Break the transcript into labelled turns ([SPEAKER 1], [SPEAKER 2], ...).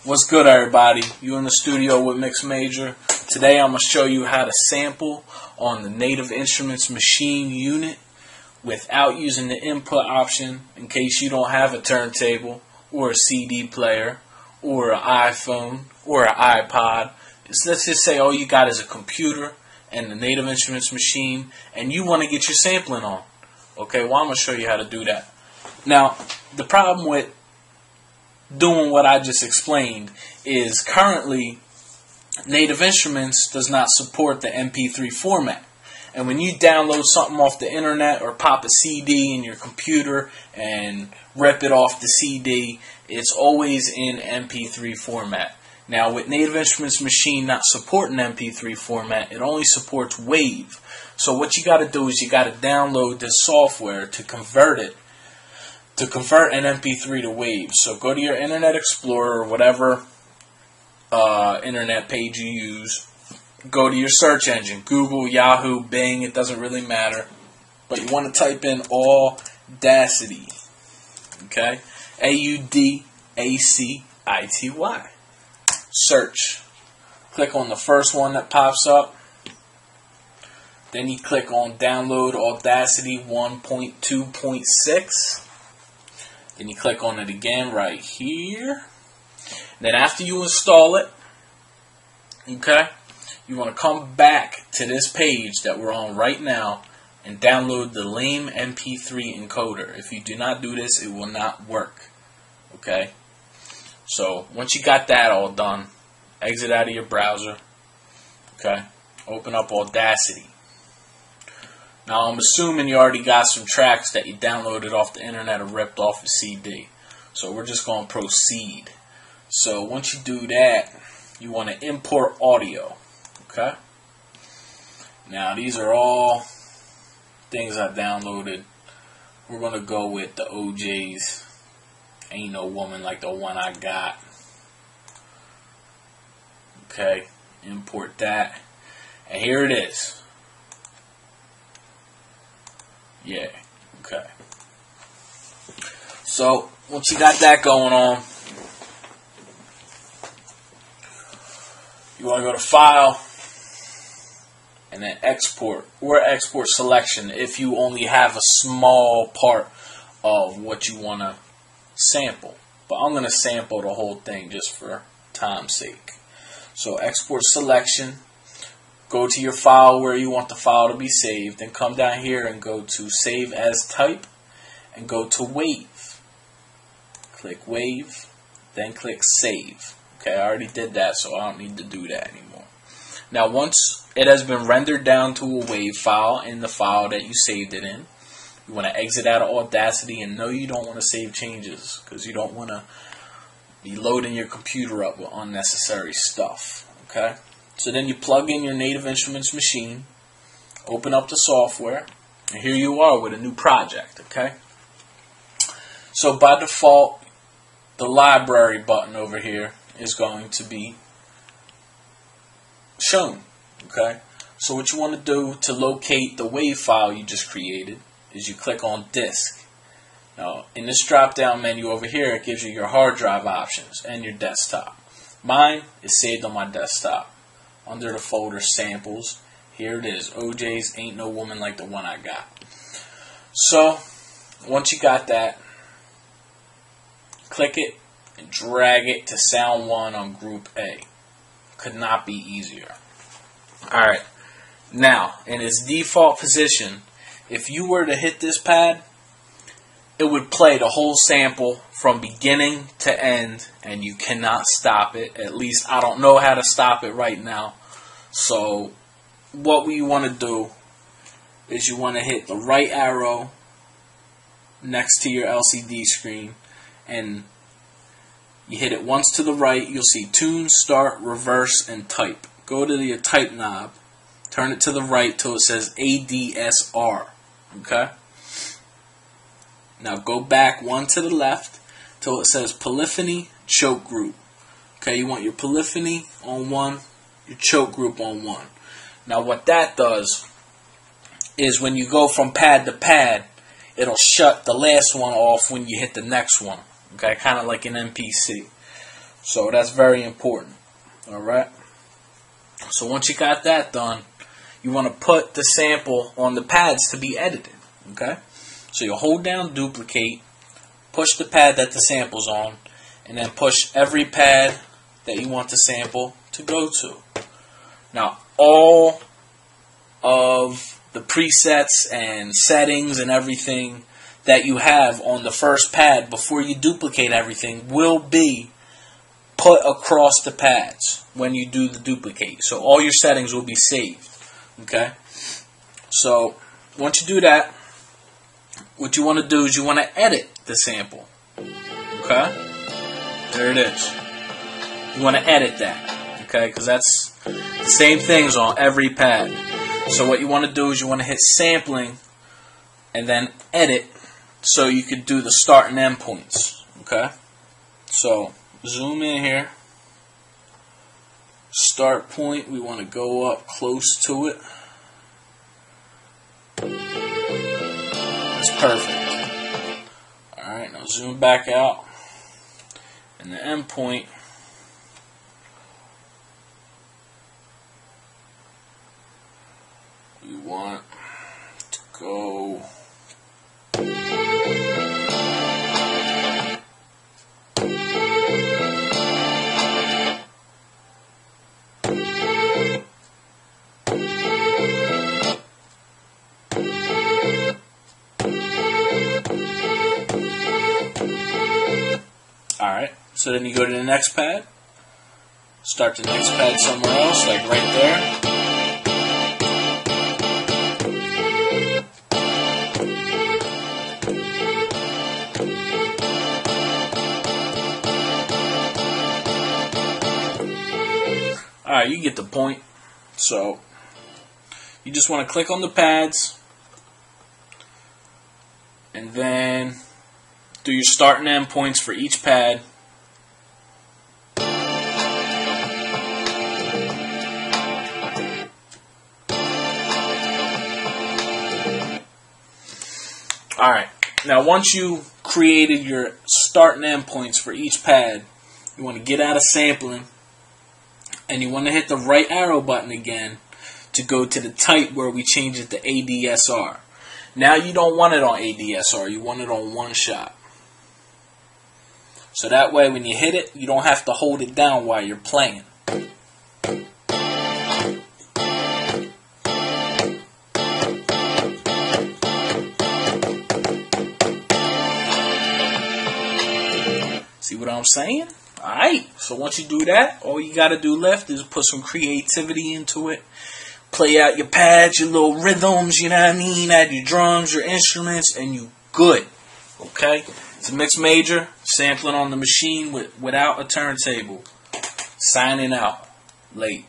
[SPEAKER 1] What's good, everybody? You in the studio with MixMajor. Today I'm going to show you how to sample on the Native Instruments Maschine unit without using the input option, in case you don't have a turntable or a CD player or an iPhone or an iPod. Let's just say all you got is a computer and the Native Instruments Maschine, and you want to get your sampling on. Okay, well, I'm going to show you how to do that. Now, the problem with doing what I just explained is currently Native Instruments does not support the MP3 format. And when you download something off the internet or pop a CD in your computer and rip it off the CD, it's always in MP3 format. Now, with Native Instruments Maschine not supporting MP3 format, it only supports WAV. So what you got to do is you got to download this software to convert it, to convert an MP3 to WAV. So go to your Internet Explorer or whatever internet page you use. Go to your search engine, Google, Yahoo, Bing, it doesn't really matter. But you want to type in Audacity. Okay? A-U-D-A-C-I-T-Y. Search. Click on the first one that pops up. Then you click on Download Audacity 1.2.6. Then you click on it again right here. Then after you install it, okay, you want to come back to this page that we're on right now and download the lame MP3 encoder. If you do not do this, it will not work. Okay? So once you got that all done, exit out of your browser. Okay? Open up Audacity. Now, I'm assuming you already got some tracks that you downloaded off the internet or ripped off a CD. So we're just going to proceed. So once you do that, you want to import audio. Okay? Now, these are all things I downloaded. We're going to go with the OJ's Ain't No Woman Like the One I Got. Okay? Import that. And here it is. Yeah, okay. So, once you got that going on, you want to go to File, and then Export, or Export Selection if you only have a small part of what you want to sample. But I'm going to sample the whole thing just for time's sake. So, Export Selection. Go to your file where you want the file to be saved, then come down here and go to Save as Type, and go to Wave. Click Wave, then click Save. Okay, I already did that, so I don't need to do that anymore. Now, once it has been rendered down to a WAV file in the file that you saved it in, you want to exit out of Audacity, and no, you don't want to save changes, because you don't want to be loading your computer up with unnecessary stuff. Okay? So then you plug in your Native Instruments Maschine, open up the software, and here you are with a new project, okay? So by default, the library button over here is going to be shown, okay? So what you want to do to locate the WAV file you just created is you click on Disk. Now, in this drop-down menu over here, it gives you your hard drive options and your desktop. Mine is saved on my desktop. Under the folder Samples, here it is, OJ's Ain't No Woman Like the One I Got. So, once you got that, click it and drag it to Sound 1 on Group A. Could not be easier. Alright, now, in its default position, if you were to hit this pad, it would play the whole sample from beginning to end, and you cannot stop it. At least I don't know how to stop it right now. So what we want to do is you want to hit the right arrow next to your LCD screen, and you hit it once to the right. You'll see Tune, Start, Reverse, and Type. Go to your Type knob, turn it to the right till it says ADSR. Okay? Now go back one to the left till it says Polyphony Choke Group. Okay, you want your polyphony on one, your choke group on one. Now what that does is when you go from pad to pad, it'll shut the last one off when you hit the next one. Okay, kind of like an MPC. So that's very important. Alright? So once you got that done, you want to put the sample on the pads to be edited. Okay? So you hold down duplicate, push the pad that the sample's on, and then push every pad that you want the sample to go to. Now, all of the presets and settings and everything that you have on the first pad before you duplicate everything will be put across the pads when you do the duplicate. So all your settings will be saved. Okay? So once you do that, what you want to do is you want to edit the sample. Okay? There it is. You want to edit that. Okay? Because that's the same things on every pad. So what you want to do is you want to hit sampling and then edit so you could do the start and end points. Okay? So zoom in here. Start point, we want to go up close to it. That's perfect. Alright, now zoom back out. And the end point, we want to go Alright, so then you go to the next pad, start the next pad somewhere else, like right there. Alright, you get the point. So, you just want to click on the pads, and then do your start and end points for each pad. Alright, now once you created your start and end points for each pad, you want to get out of sampling and you want to hit the right arrow button again to go to the type where we change it to ADSR. Now you don't want it on ADSR, you want it on one shot. So that way when you hit it, you don't have to hold it down while you're playing. See what I'm saying? Alright, so once you do that, all you got to do left is put some creativity into it. Play out your pads, your little rhythms, you know what I mean? Add your drums, your instruments, and you good. Okay? It's a MixMajor, sampling on the machine without a turntable. Signing out. Late.